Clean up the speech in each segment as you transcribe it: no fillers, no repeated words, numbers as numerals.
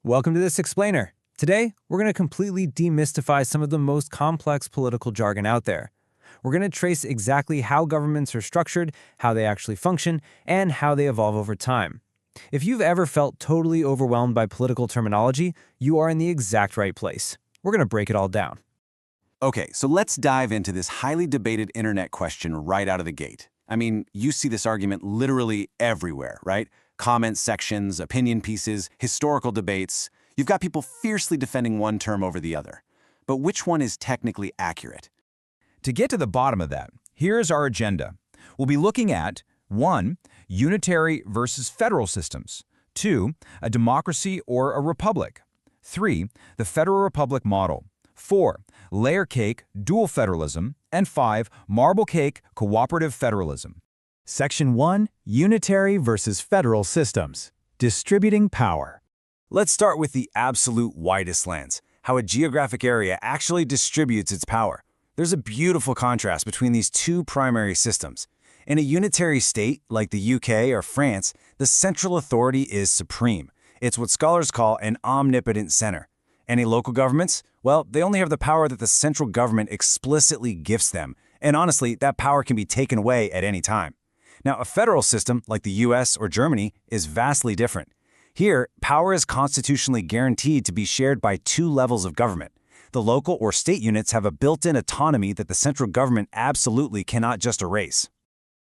Welcome to This Explainer. Today, we're going to completely demystify some of the most complex political jargon out there. We're going to trace exactly how governments are structured, how they actually function, and how they evolve over time. If you've ever felt totally overwhelmed by political terminology, you are in the exact right place. We're going to break it all down. Okay, so let's dive into this highly debated internet question right out of the gate. I mean, you see this argument literally everywhere, right? Comment sections, opinion pieces, historical debates. You've got people fiercely defending one term over the other. But which one is technically accurate? To get to the bottom of that, here's our agenda. We'll be looking at 1. Unitary versus federal systems. 2. A democracy or a republic. 3. The federal republic model. 4. Layer cake, dual federalism. And 5. Marble cake, cooperative federalism. Section 1. Unitary versus federal systems. Distributing power. Let's start with the absolute widest lens, how a geographic area actually distributes its power. There's a beautiful contrast between these two primary systems. In a unitary state, like the UK or France, the central authority is supreme. It's what scholars call an omnipotent center. Any local governments? Well, they only have the power that the central government explicitly gifts them. And honestly, that power can be taken away at any time. Now, a federal system, like the US or Germany, is vastly different. Here, power is constitutionally guaranteed to be shared by two levels of government. The local or state units have a built-in autonomy that the central government absolutely cannot just erase.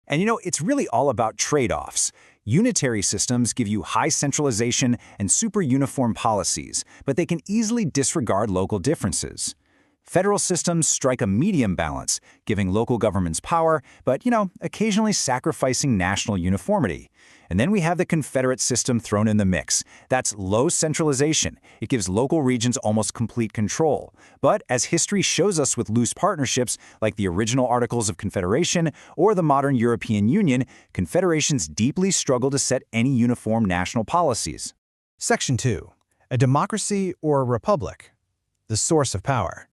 And it's really all about trade-offs. Unitary systems give you high centralization and super uniform policies, but they can easily disregard local differences. Federal systems strike a medium balance, giving local governments power, but, occasionally sacrificing national uniformity. And then we have the Confederate system thrown in the mix. That's low centralization. It gives local regions almost complete control. But as history shows us with loose partnerships, like the original Articles of Confederation or the modern European Union, confederations deeply struggle to set any uniform national policies. Section 2. A democracy or a republic. The source of power.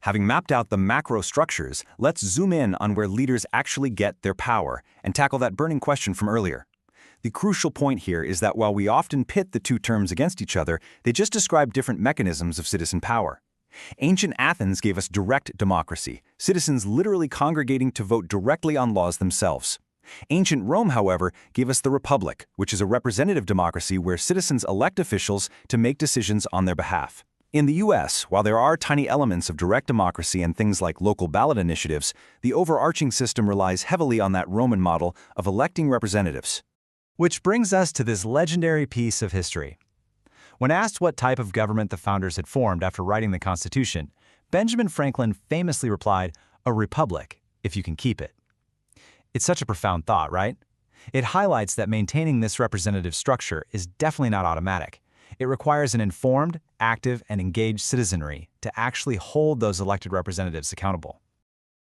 Having mapped out the macro structures, let's zoom in on where leaders actually get their power and tackle that burning question from earlier. The crucial point here is that while we often pit the two terms against each other, they just describe different mechanisms of citizen power. Ancient Athens gave us direct democracy, citizens literally congregating to vote directly on laws themselves. Ancient Rome, however, gave us the Republic, which is a representative democracy where citizens elect officials to make decisions on their behalf. In the US, while there are tiny elements of direct democracy and things like local ballot initiatives, the overarching system relies heavily on that Roman model of electing representatives. Which brings us to this legendary piece of history. When asked what type of government the founders had formed after writing the Constitution, Benjamin Franklin famously replied, "A republic, if you can keep it." It's such a profound thought, right? It highlights that maintaining this representative structure is definitely not automatic. It requires an informed, active, and engaged citizenry to actually hold those elected representatives accountable.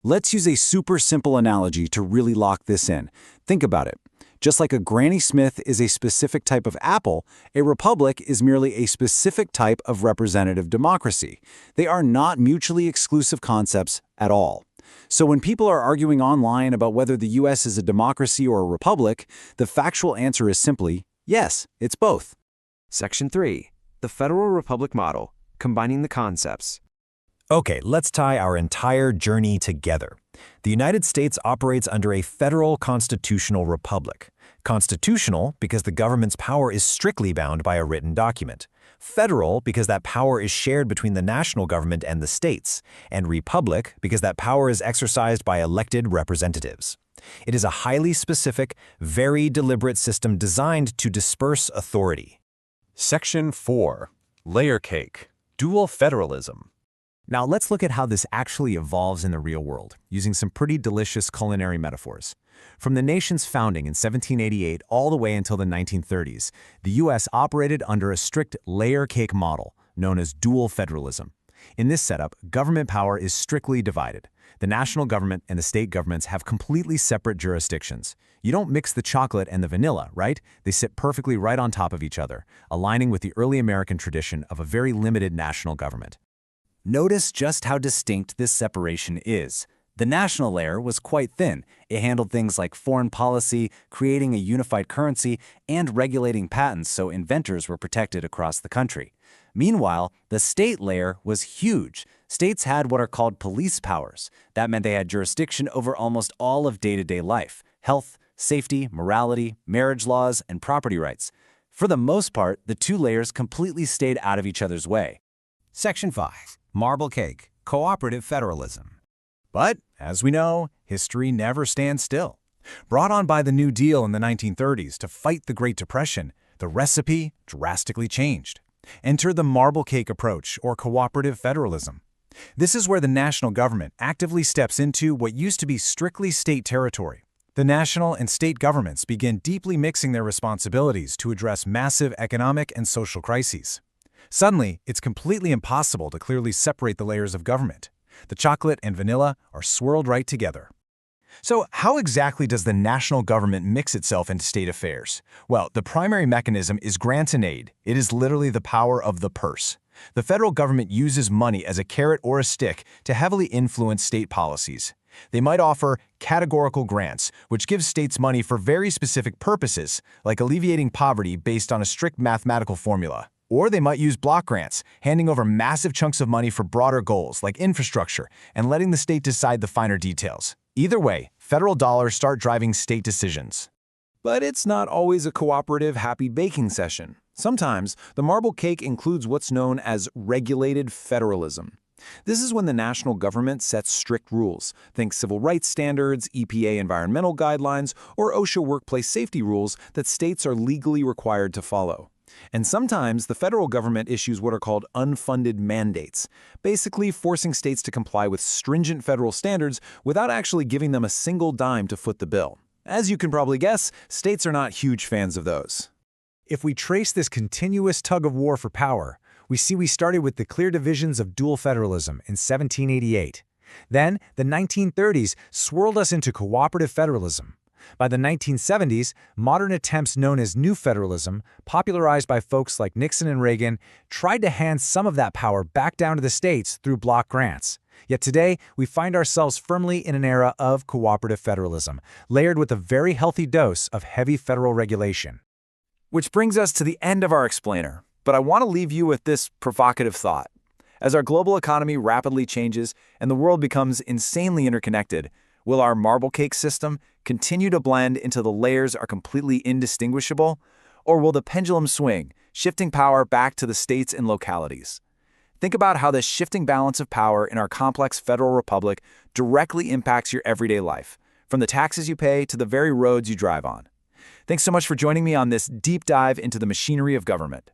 Let's use a super simple analogy to really lock this in. Think about it. Just like a Granny Smith is a specific type of apple, a republic is merely a specific type of representative democracy. They are not mutually exclusive concepts at all. So when people are arguing online about whether the US is a democracy or a republic, the factual answer is simply, yes, it's both. Section 3. The Federal Republic Model, combining the concepts. Okay, let's tie our entire journey together. The United States operates under a federal constitutional republic. Constitutional because the government's power is strictly bound by a written document. Federal because that power is shared between the national government and the states. And republic because that power is exercised by elected representatives. It is a highly specific, very deliberate system designed to disperse authority. Section 4. Layer cake. Dual federalism. Now let's look at how this actually evolves in the real world, using some pretty delicious culinary metaphors. From the nation's founding in 1788 all the way until the 1930s, the U.S. operated under a strict layer cake model, known as dual federalism. In this setup, government power is strictly divided. The national government and the state governments have completely separate jurisdictions. You don't mix the chocolate and the vanilla, right? They sit perfectly right on top of each other, aligning with the early American tradition of a very limited national government. Notice just how distinct this separation is. The national layer was quite thin. It handled things like foreign policy, creating a unified currency, and regulating patents so inventors were protected across the country. Meanwhile, the state layer was huge. States had what are called police powers. That meant they had jurisdiction over almost all of day-to-day life: health, safety, morality, marriage laws, and property rights. For the most part, the two layers completely stayed out of each other's way. Section 5. Marble Cake. Cooperative Federalism. But, as we know, history never stands still. Brought on by the New Deal in the 1930s to fight the Great Depression, the recipe drastically changed. Enter the marble cake approach, or cooperative federalism. This is where the national government actively steps into what used to be strictly state territory. The national and state governments begin deeply mixing their responsibilities to address massive economic and social crises. Suddenly, it's completely impossible to clearly separate the layers of government. The chocolate and vanilla are swirled right together. So how exactly does the national government mix itself into state affairs? Well, the primary mechanism is grants and aid. It is literally the power of the purse. The federal government uses money as a carrot or a stick to heavily influence state policies. They might offer categorical grants, which gives states money for very specific purposes, like alleviating poverty based on a strict mathematical formula. Or they might use block grants, handing over massive chunks of money for broader goals, like infrastructure, and letting the state decide the finer details. Either way, federal dollars start driving state decisions. But it's not always a cooperative, happy baking session. Sometimes, the marble cake includes what's known as regulated federalism. This is when the national government sets strict rules. Think civil rights standards, EPA environmental guidelines, or OSHA workplace safety rules that states are legally required to follow. And sometimes the federal government issues what are called unfunded mandates, basically forcing states to comply with stringent federal standards without actually giving them a single dime to foot the bill. As you can probably guess, states are not huge fans of those. If we trace this continuous tug of war for power, we see we started with the clear divisions of dual federalism in 1788. Then, the 1930s swirled us into cooperative federalism. By the 1970s, modern attempts known as New Federalism, popularized by folks like Nixon and Reagan, tried to hand some of that power back down to the states through block grants. Yet today, we find ourselves firmly in an era of cooperative federalism, layered with a very healthy dose of heavy federal regulation. Which brings us to the end of our explainer, but I want to leave you with this provocative thought. As our global economy rapidly changes and the world becomes insanely interconnected, will our marble cake system continue to blend until the layers are completely indistinguishable? Or will the pendulum swing, shifting power back to the states and localities? Think about how this shifting balance of power in our complex federal republic directly impacts your everyday life, from the taxes you pay to the very roads you drive on. Thanks so much for joining me on this deep dive into the machinery of government.